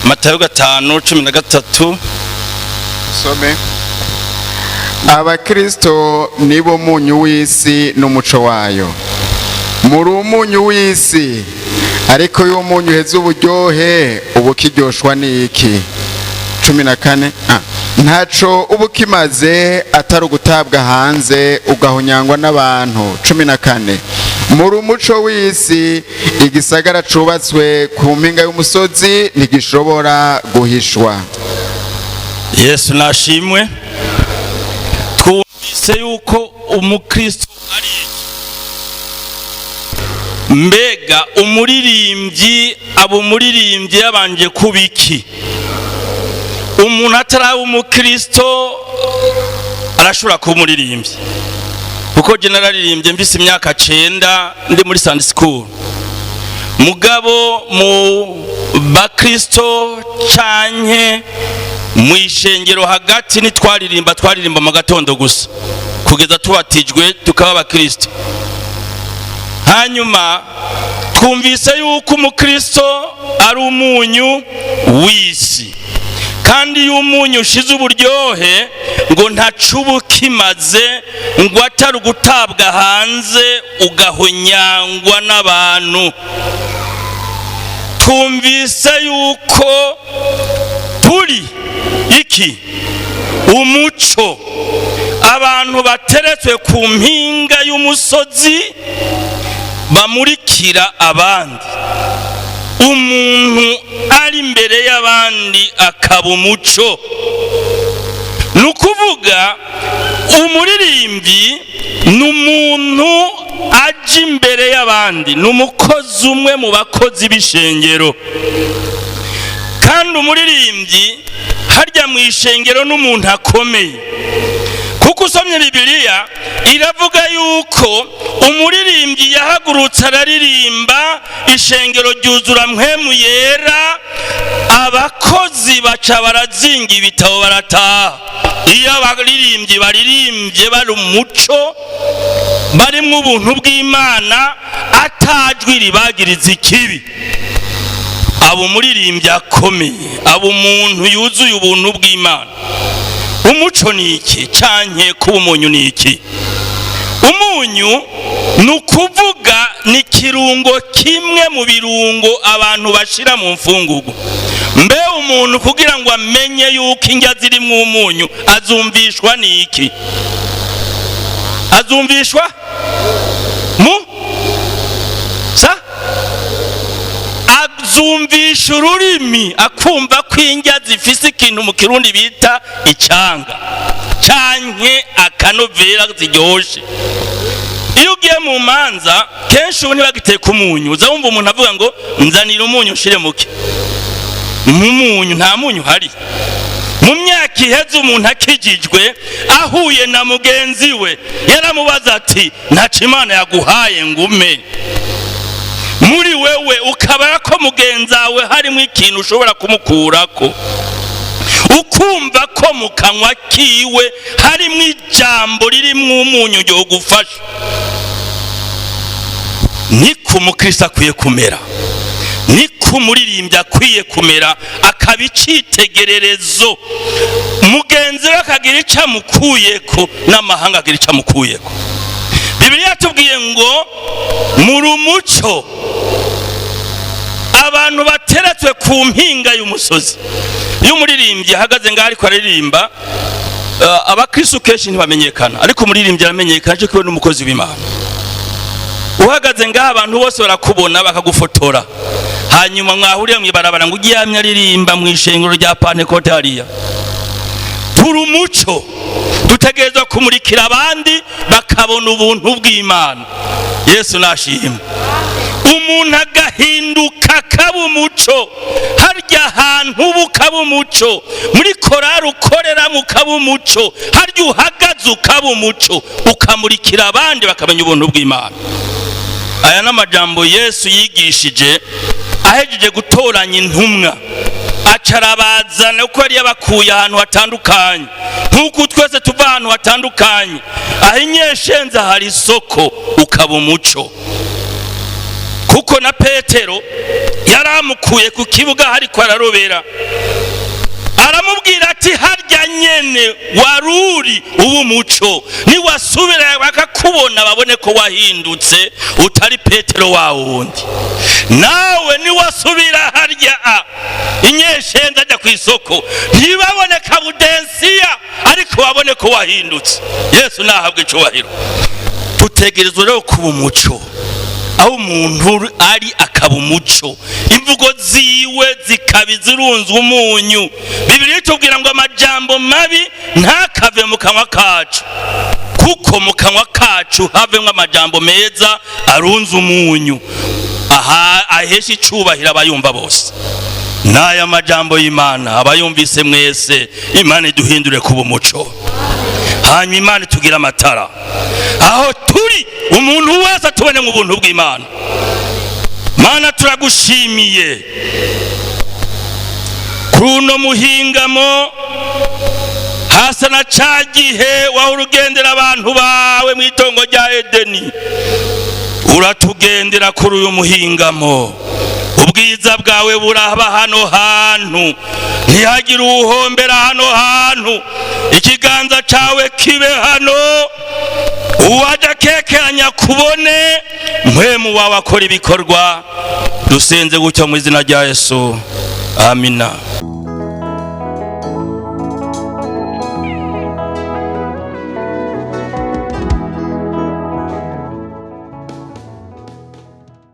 Matayo 5:13 some. Abakristo nibo munyu w'isi n'umuco wayo. Muri umunyu w'isi, ariko yo munyu heza uburyohe ubu kiryoshwa n'iki? 14. Ntaco ubu kimaze atari ugutabwa hanze ugahonyangwa n'abantu. 14. Muri umuco w'isi, igisagara cubatswe ku mpinga y'umusozi ntigishobora guhishwa. Yesu nashimwe. Twumvise yuko umukristo ari mbega umuririmbyi umuririmbyi yabanje kubiki. Umuntu atari umukristo arashobora kuba umuririmbyi, kuko je nararirimbye mbise imyaka 9 ndi muri Sunday school. Mugabo mu bakristo canke mu ishengero hagati twaririmba mu gatondo gusa kugeza tubatijwe tukaba abakristo. Hanyuma twumvise yuko umukristo ari umunyu w'isi, kandi iyo umunyu ushize uburyohe ngo ntacubu kimaze ngo atari ugutabwa hanze ugahonyangwa n'abantu. Twumvise yuko turi iki umuco, abantu bateretswe ku mpinga y'umusozi bamurikira abandi. Umuntu ari imbere y'abandi akaba umuco. Nukuvuga umuririmbyi n'umuntu aje imbere y'abandi, n'umukozi umwe mu bakozi b'ishengero. Kandi umuririmbyi harya mu ishengero n'umuntu akomeye, kuko usomye Bibiliya iravuga yuko umuririmbyi yahagurutse araririmba, ishengero ryuzura mpwemu yera, abakozi baca barazinga ibitabo barataha. Iyo abaririmbyi baririmbye bari umuco, barimwo ubuntu bw'Imana, atajwi ribagiriza ikibi, abo umuririmbyi akomeye, abo umuntu yuzuye ubuntu bw'Imana. Umuco ni iki canke kuba umunyu ni iki? Umunyu nukuvuga ni kirungo kimwe mu birungo abantu bashira mu mfungugo. Mbe umuntu kugira ngo amenye yuko indya ziri mu umunyu azumvishwa ni iki? Azumvishwa azumvisha ururimi, akumva ko indya zifise ikintu mu Kirundi bita icanga canke akanovera ziryoshe. Iyo ugiye mu manza kenshi ubu ntibagiteka umunyu, uza wumva umuntu avuga ngo nzanira umunyu ushire muke. Umunyu nta munyu hari. Mu myaka iheze umuntu akijijwe ahuye na mugenzi we yaramubaza ati ntaco Imana yaguhaye ngume. Muri wewe ukabara ko mugenzawe harimo ikintu ushobora kumukurako, ukumva ko mu kanwa kiwe harimo ijambo ririmwo umunyu ryo gufasha. Niko umukristo akwiye kumera, niko umuririmbyi akwiye kumera, akaba icitegererezo. Mugenzi we akagira ico amukuyeko, n'amahanga agira ico amukuyeko. Bibiliya tubwiye ngo muri umuco, abantu bateretswe ku mpinga y'umusozi. Iyo umuririmbyi ahagaze ngaho ariko aririmba, abakristo kenshi ntibamenyekana, ariko umuririmbyi aramenyekana cyo kubera n'umukozi w'Imana. Uhagaze ngaho abantu bose barakubona bakagufotora, hanyuma mwahuriye mwibarabara ngo ugiyamye aririmba mu ishengero rya Pentecote hariya. Turi umuco, dutegerezwa kumurikira abandi bakabona ubuntu bw'Imana. Yesu nashimwe. Umuntu agahinduka akaba umuco, harya ahantu uba ukaba umuco, muri korari ukorera mukaba umuco, harya uhagaze ukaba umuco, ukamurikira abandi bakamenya ubuntu bw'Imana. Aya n'amajambo Yesu yigishije ahejeje gutoranya intumwa, acarabazana uko yari yabakuye ahantu hatandukanye. Nkuko twese tuva ahantu hatandukanye. Aho inyeshenza hari isoko ukaba umuco, kuko na Petero yaramukuye ku kibuga hariko ararobera, aramubwira ati harya nyene waruri ubu muco, niwasubira bakakubona babone ko wahindutse utari Petero wa wundi. Nawe niwasubira harya inyeshenza ajya ku isoko ntibabone kabudensiya, ariko babone ko wahindutse. Yesu nahabwe icubahiro. Tutegerezwa rero kuba umuco, aho umuntu ari akaba umuco, imvugo ziwe zikaba zirunzwe umunyu. Bibiliya itubwira ngo amajambo mabi ntakave mu kanwa kacu, kuko mu kanwa kacu havemwo amajambo meza arunze umunyu, ahesha icubahiro abayumva bose. N'aya majambo y'Imana abayumvise mwese, Imana iduhindure kuba umuco, hanyuma Imana tugira amatara aho turi, umuntu wese atubone mu buntu bw'Imana. Mana turagushimiye kuno muhingamo, hasa na ca gihe wahora ugendera abantu bawe mu itongo rya Edeni, uratugendera kuri uyu muhingamo. Ubwiza bwawe buraba hano hantu, ntihagire uhombera hano hantu. Ikiganza cawe kibe hano, uwaja kekeranya kubone, mpwemu wawe akora ibikorwa. Dusenze gutyo mu izina rya Yesu, amina.